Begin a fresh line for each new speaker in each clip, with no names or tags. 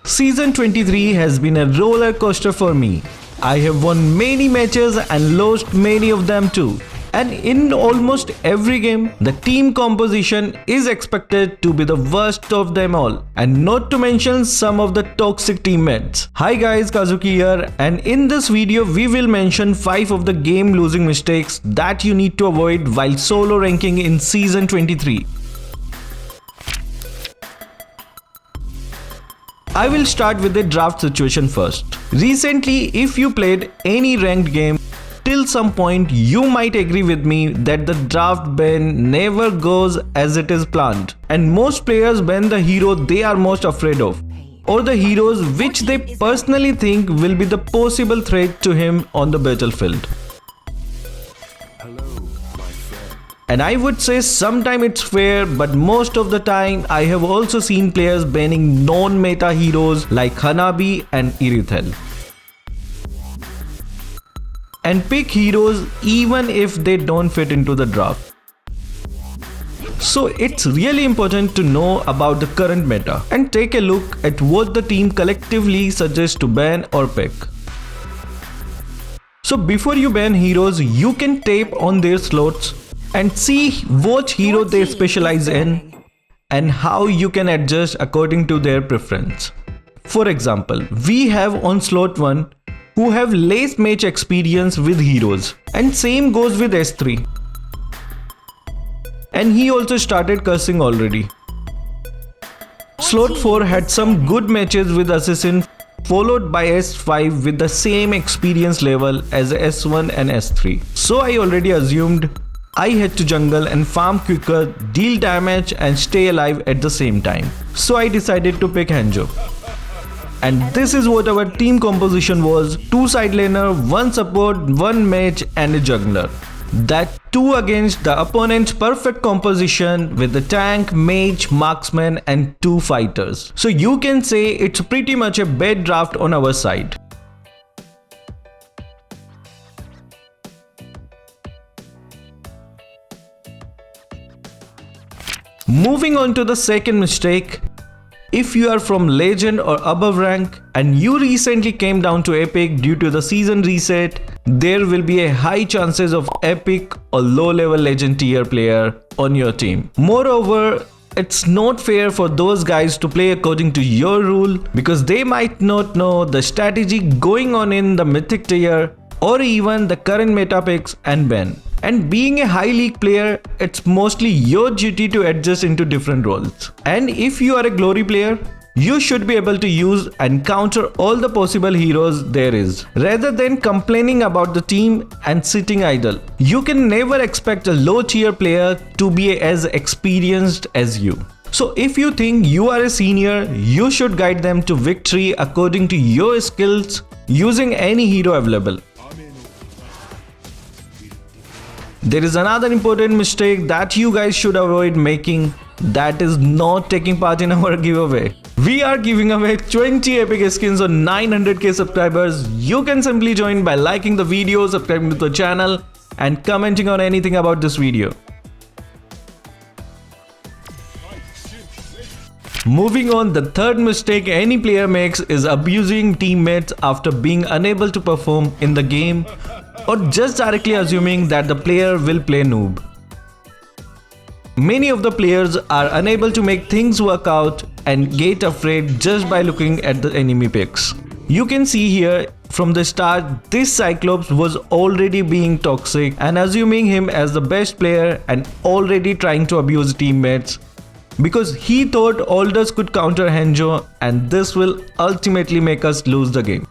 Season 23 has been a roller coaster for me. I have won many matches and lost many of them too. And in almost every game, the team composition is expected to be the worst of them all. And not to mention some of the toxic teammates. Hi guys, Kazuki here, and in this video we will mention 5 of the game losing mistakes that you need to avoid while solo ranking in Season 23. I will start with the draft situation first. Recently, if you played any ranked game, till some point you might agree with me that the draft ban never goes as it is planned. And most players ban the hero they are most afraid of, or the heroes which they personally think will be the possible threat to him on the battlefield. And I would say sometimes it's fair, but most of the time I have also seen players banning non-meta heroes like Hanabi and Irithel. And pick heroes even if they don't fit into the draft. So it's really important to know about the current meta and take a look at what the team collectively suggests to ban or pick. So before you ban heroes, you can tap on their slots and see what hero they specialize in and how you can adjust according to their preference. For example, we have on slot 1 who have less match experience with heroes, and same goes with S3. And he also started cursing already. Slot 4 had some good matches with Assassin, followed by S5 with the same experience level as S1 and S3. So I already assumed I had to jungle and farm quicker, deal damage and stay alive at the same time. So I decided to pick Hanjo. And this is what our team composition was: 2 side laner, 1 support, 1 mage and a jungler. That too against the opponent's perfect composition with the tank, mage, marksman and 2 fighters. So you can say it's pretty much a bad draft on our side. Moving on to the second mistake. If you are from legend or above rank and you recently came down to epic due to the season reset, there will be a high chances of epic or low level legend tier player on your team. Moreover, it's not fair for those guys to play according to your rule because they might not know the strategy going on in the mythic tier or even the current meta picks and ban. And being a high league player, it's mostly your duty to adjust into different roles. And if you are a glory player, you should be able to use and counter all the possible heroes there is, rather than complaining about the team and sitting idle. You can never expect a low tier player to be as experienced as you. So if you think you are a senior, you should guide them to victory according to your skills using any hero available. There is another important mistake that you guys should avoid making, that is not taking part in our giveaway. We are giving away 20 epic skins on 900k subscribers. You can simply join by liking the video, subscribing to the channel and commenting on anything about this video. Moving on, the third mistake any player makes is abusing teammates after being unable to perform in the game, or just directly assuming that the player will play noob. Many of the players are unable to make things work out and get afraid just by looking at the enemy picks. You can see here from the start this Cyclops was already being toxic and assuming him as the best player and already trying to abuse teammates because he thought Aldous could counter Hanjo, and this will ultimately make us lose the game.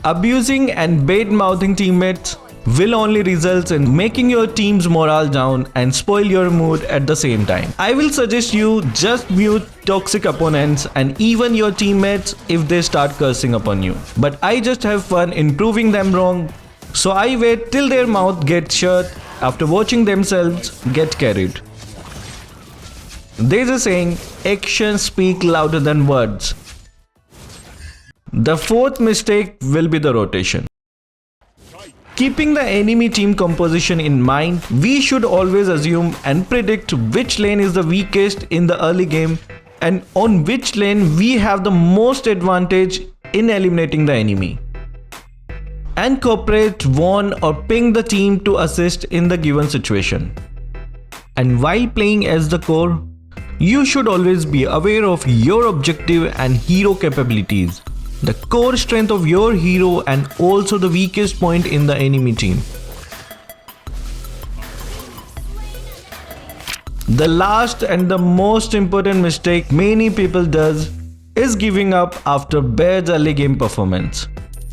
Abusing and bad-mouthing teammates will only result in making your team's morale down and spoil your mood at the same time. I will suggest you just mute toxic opponents and even your teammates if they start cursing upon you. But I just have fun in proving them wrong, so I wait till their mouth gets shut after watching themselves get carried. There's a saying, actions speak louder than words. The fourth mistake will be the rotation. Keeping the enemy team composition in mind, we should always assume and predict which lane is the weakest in the early game and on which lane we have the most advantage in eliminating the enemy. And cooperate, warn or ping the team to assist in the given situation. And while playing as the core, you should always be aware of your objective and hero capabilities, the core strength of your hero and also the weakest point in the enemy team. The last and the most important mistake many people does is giving up after bad early game performance.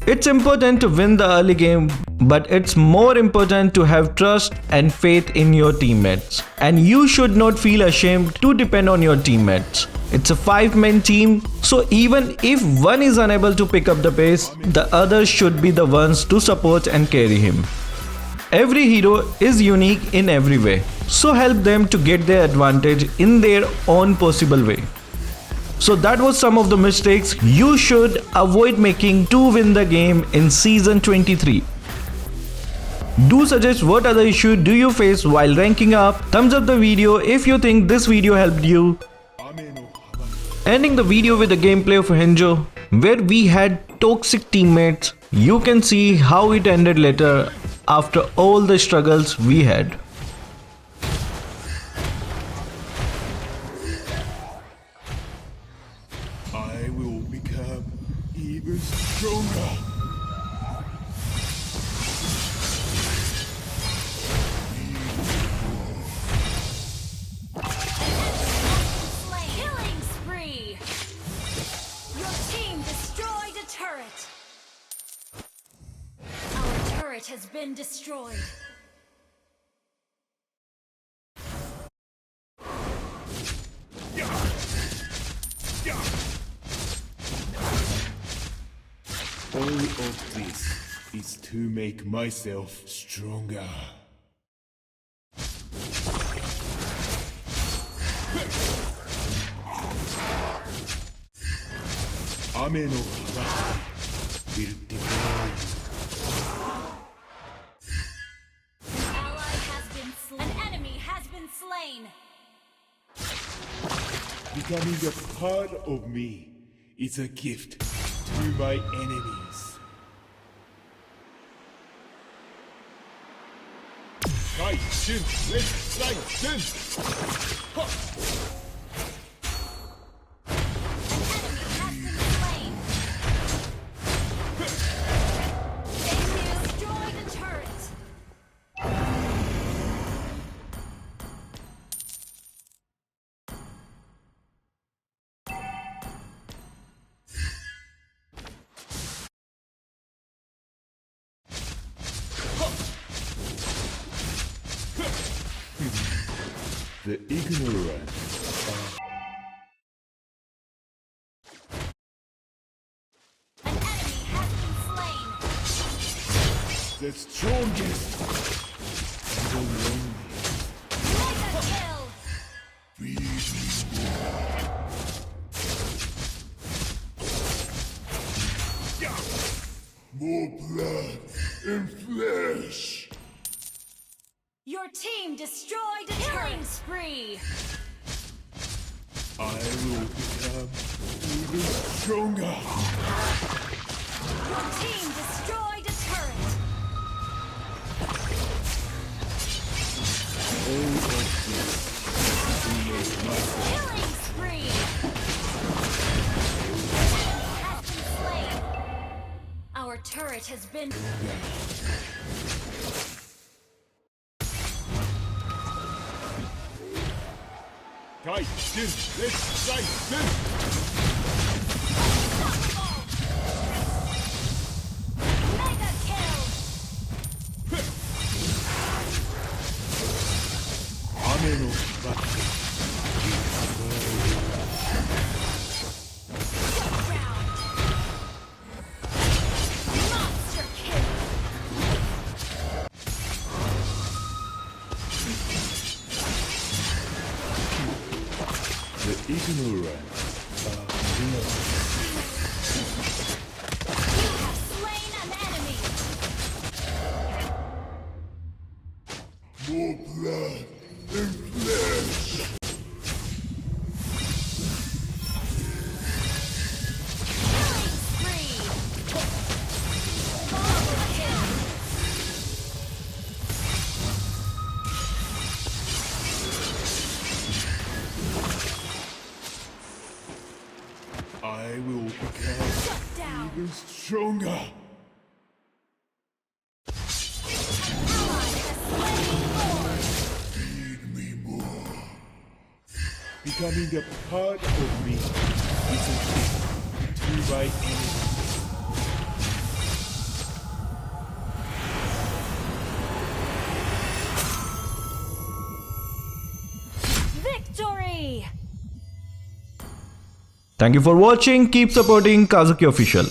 It's important to win the early game, but it's more important to have trust and faith in your teammates. And you should not feel ashamed to depend on your teammates. It's a 5-man team, so even if one is unable to pick up the pace, the others should be the ones to support and carry him. Every hero is unique in every way, so help them to get their advantage in their own possible way. So that was some of the mistakes you should avoid making to win the game in Season 23. Do suggest what other issue do you face while ranking up. Thumbs up the video if you think this video helped you. Ending the video with the gameplay of Henjo, where we had toxic teammates. You can see how it ended later after all the struggles we had.
I will become even stronger.
Killing spree! Your team destroyed a turret. Our turret has been destroyed.
All of this is to make myself stronger. Ame no Karate will devour you.
Ally has been slain. An enemy has been slain.
Becoming a part of me is a gift to my enemies. Kai Shin, let's fight Shin! Ha!
An enemy has been slain. They destroyed a turret.
The ignorant
An enemy has been slain.
the strongest and the loneliest.
Mega kill.
More blood and flesh.
Your team destroyed a killing spree.
I will become even stronger.
Your team destroyed a turret.
All of this to make myself
Killing spree. Has been slain. Our turret has been.
Kai Shin, let's fight Shin!
Mega kill.
Ame no Karate.
Monster kill.
The ignorant are real.
You have slain an enemy.
More blood and flesh. I will become
Shut down.
even stronger.
Ally has slain Lord.
Feed me more. Becoming a part of me is a gift to my enemies.
Victory!
Thank you for watching. Keep supporting Kazuki Official.